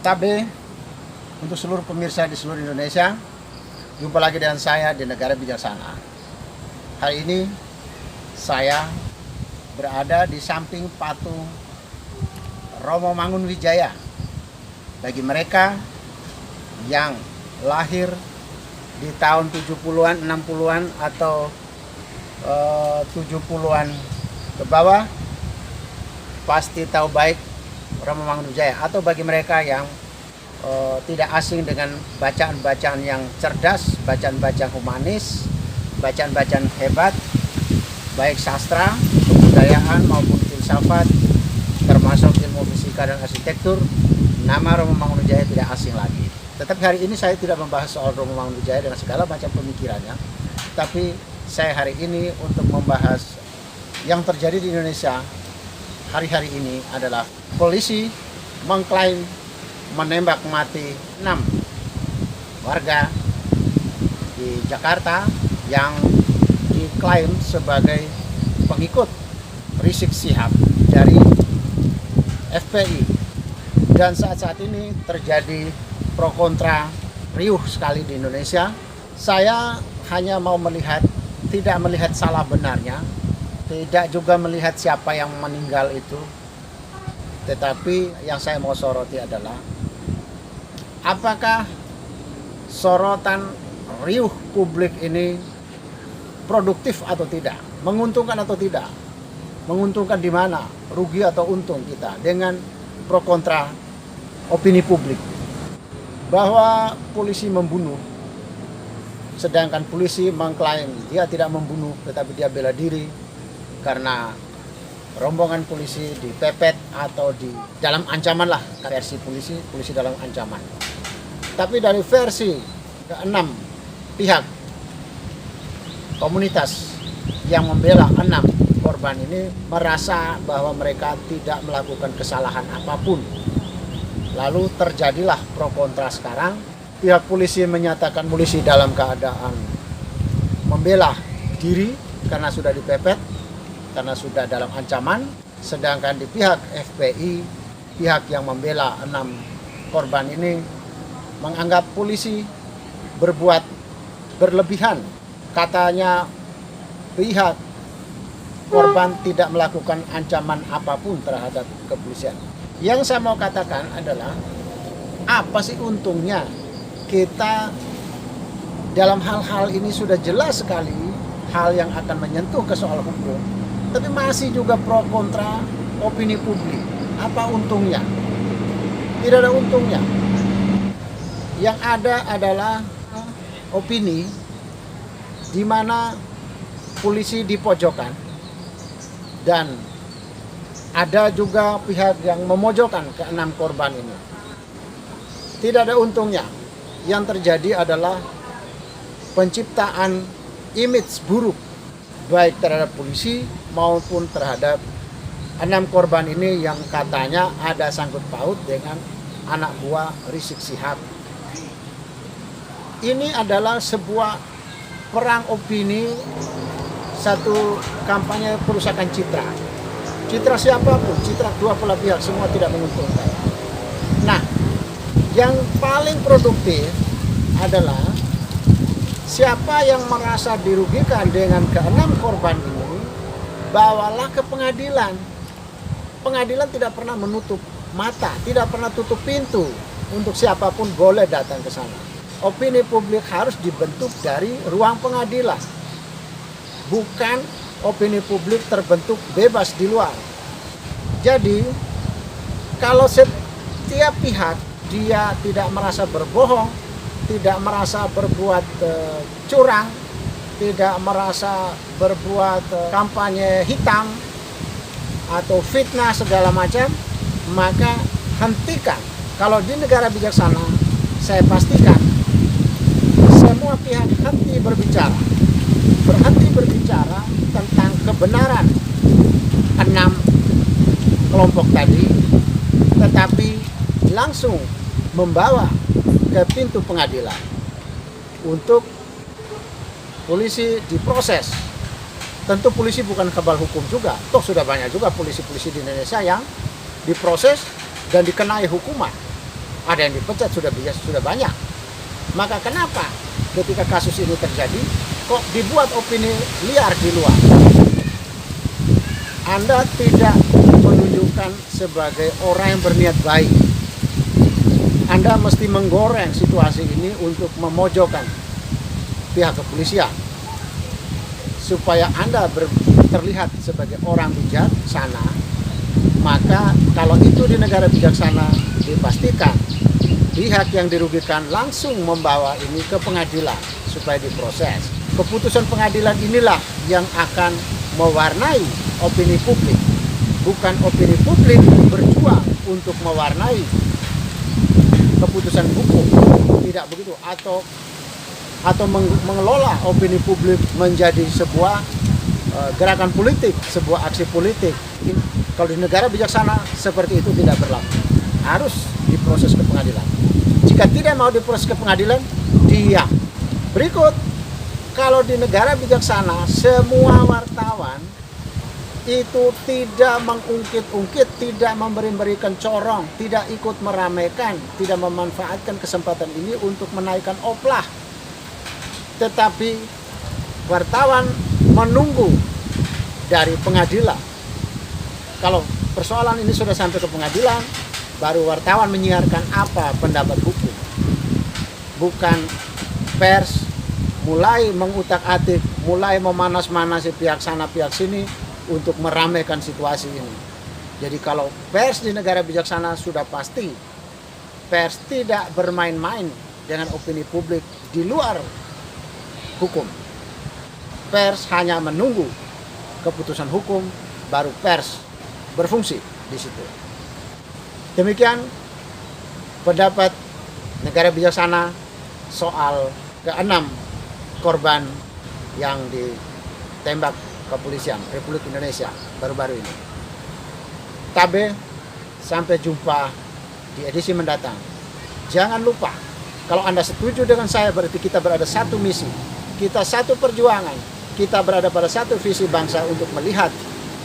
Tabe untuk seluruh pemirsa di seluruh Indonesia. Jumpa lagi dengan saya di Negara Bijaksana. Hari ini saya berada di samping patung Romo Mangunwijaya. Bagi mereka yang lahir di tahun 70-an, 60-an atau 70-an ke bawah, pasti tahu baik Romo Mangunwijaya. Atau bagi mereka yang tidak asing dengan bacaan-bacaan yang cerdas, bacaan-bacaan humanis, bacaan-bacaan hebat, baik sastra, kebudayaan maupun filsafat, termasuk ilmu fisika dan arsitektur, nama Romo Mangunwijaya tidak asing lagi. Tetapi hari ini saya tidak membahas soal Romo Mangunwijaya dengan segala macam pemikirannya, tapi saya hari ini untuk membahas yang terjadi di Indonesia hari-hari ini adalah polisi mengklaim menembak mati 6 warga di Jakarta yang diklaim sebagai pengikut Rizik Syihab dari FPI. Dan saat ini terjadi pro kontra riuh sekali di Indonesia. Saya hanya mau melihat, tidak melihat salah benarnya, tidak juga melihat siapa yang meninggal itu. Tetapi yang saya mau soroti adalah apakah sorotan riuh publik ini produktif atau tidak, menguntungkan atau tidak, menguntungkan di mana, rugi atau untung kita dengan pro kontra opini publik. Bahwa polisi membunuh, sedangkan polisi mengklaim dia tidak membunuh tetapi dia bela diri karena rombongan polisi dipepet atau di dalam ancaman lah, versi polisi dalam ancaman. Tapi dari versi ke-6 pihak komunitas yang membela 6 korban ini merasa bahwa mereka tidak melakukan kesalahan apapun. Lalu terjadilah pro kontra sekarang. Pihak polisi menyatakan polisi dalam keadaan membela diri karena sudah dipepet, karena sudah dalam ancaman. Sedangkan di pihak FPI, pihak yang membela 6 korban ini menganggap polisi berbuat berlebihan. Katanya pihak korban tidak melakukan ancaman apapun terhadap kepolisian. Yang saya mau katakan adalah, apa sih untungnya kita dalam hal-hal ini sudah jelas sekali hal yang akan menyentuh ke soal hukum, tapi masih juga pro kontra opini publik. Apa untungnya? Tidak ada untungnya. Yang ada adalah opini di mana polisi dipojokkan dan ada juga pihak yang memojokkan ke-6 korban ini. Tidak ada untungnya. Yang terjadi adalah penciptaan image buruk baik terhadap polisi maupun terhadap 6 korban ini yang katanya ada sangkut paut dengan anak buah Rizik Syihab. Ini adalah sebuah perang opini, satu kampanye perusakan citra. Citra siapapun, citra dua belah pihak, semua tidak menguntungkan. Nah, yang paling produktif adalah siapa yang merasa dirugikan dengan ke-6 korban ini, bawalah ke pengadilan. Pengadilan tidak pernah menutup mata, tidak pernah tutup pintu untuk siapapun boleh datang ke sana. Opini publik harus dibentuk dari ruang pengadilan, bukan opini publik terbentuk bebas di luar. Jadi kalau setiap pihak dia tidak merasa berbohong, tidak merasa berbuat curang, tidak merasa berbuat kampanye hitam atau fitnah segala macam, maka hentikan. Kalau di negara bijaksana, saya pastikan semua pihak berhenti berbicara tentang kebenaran 6 kelompok tadi, tetapi langsung membawa ke pintu pengadilan untuk polisi diproses. Tentu polisi bukan kebal hukum juga, toh sudah banyak juga polisi-polisi di Indonesia yang diproses dan dikenai hukuman. ada yang dipecat sudah banyak. Maka kenapa ketika kasus ini terjadi kok dibuat opini liar di luar? Anda tidak menunjukkan sebagai orang yang berniat baik. Anda mesti menggoreng situasi ini untuk memojokkan pihak kepolisian supaya Anda terlihat sebagai orang bijaksana. Maka kalau itu di negara bijaksana, dipastikan pihak yang dirugikan langsung membawa ini ke pengadilan supaya diproses. Keputusan pengadilan inilah yang akan mewarnai opini publik, bukan opini publik berjuang untuk mewarnai keputusan hukum. Tidak begitu, atau mengelola opini publik menjadi sebuah gerakan politik, sebuah aksi politik. Kalau di negara bijaksana seperti itu tidak berlaku, harus diproses ke pengadilan. Jika tidak mau diproses ke pengadilan, diam. Berikut, kalau di negara bijaksana semua wartawan itu tidak mengungkit-ungkit, tidak memberikan corong, tidak ikut meramaikan, tidak memanfaatkan kesempatan ini untuk menaikkan oplah. Tetapi wartawan menunggu dari pengadilan. Kalau persoalan ini sudah sampai ke pengadilan, baru wartawan menyiarkan apa pendapat hukum. Bukan pers mulai mengutak-atik, mulai memanas-manasi pihak sana pihak sini untuk meramaikan situasi ini. Jadi kalau pers di negara bijaksana sudah pasti pers tidak bermain-main dengan opini publik di luar hukum. Pers hanya menunggu keputusan hukum, baru pers berfungsi di situ. Demikian pendapat negara bijaksana soal ke-6 korban yang ditembak kepolisian Republik Indonesia baru-baru ini. Tabe, sampai jumpa di edisi mendatang. Jangan lupa, kalau Anda setuju dengan saya berarti kita berada satu misi, kita satu perjuangan, kita berada pada satu visi bangsa untuk melihat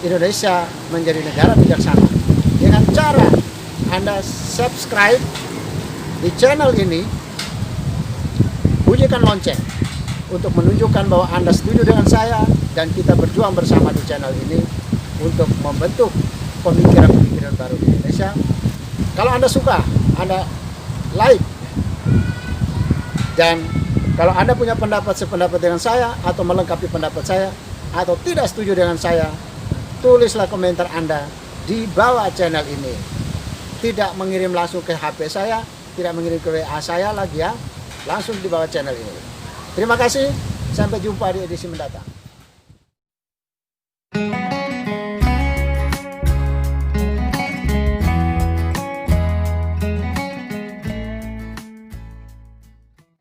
Indonesia menjadi negara bijaksana. Dengan cara Anda subscribe di channel ini, bunyikan lonceng untuk menunjukkan bahwa Anda setuju dengan saya dan kita berjuang bersama di channel ini untuk membentuk pemikiran-pemikiran baru di Indonesia. Kalau Anda suka, Anda like. Dan kalau Anda punya pendapat sependapat dengan saya atau melengkapi pendapat saya atau tidak setuju dengan saya, tulislah komentar Anda di bawah channel ini. Tidak mengirim langsung ke HP saya, tidak mengirim ke WA saya lagi ya, langsung di bawah channel ini. Terima kasih, sampai jumpa di edisi mendatang.